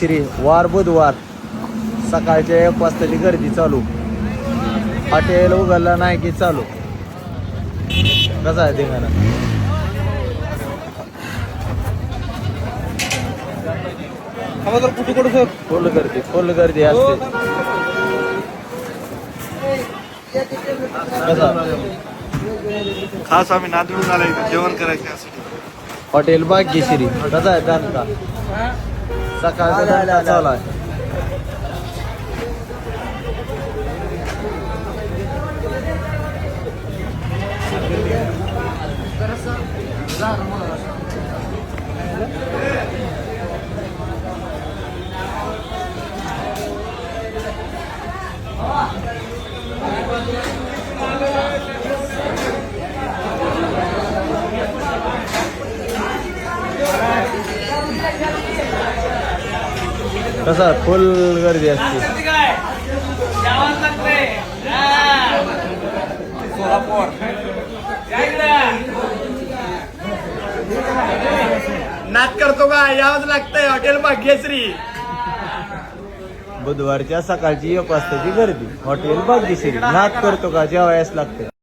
श्री वार बुधवार सकाळच्या 1 वाजताची गर्दी चालू. हॉटेल उघडलं नाही की चालू. कसा आहे धिंगाणा? फुल गर्दी असते. कसा खास आम्ही नांदेडून आलो इथे जेवण करायचं. हॉटेल भाग्यश्री कसा आहे त्यांचा? सकाळचा चालू आहे. कसा फुल गर्दी असते. नाच करतो का? यावंच लागतंय हॉटेल भाग्यश्री. बुधवारच्या सकाळची 1 वाजताची गर्दी हॉटेल भाग्यश्री. नाद करतो का? जेवायच लागते.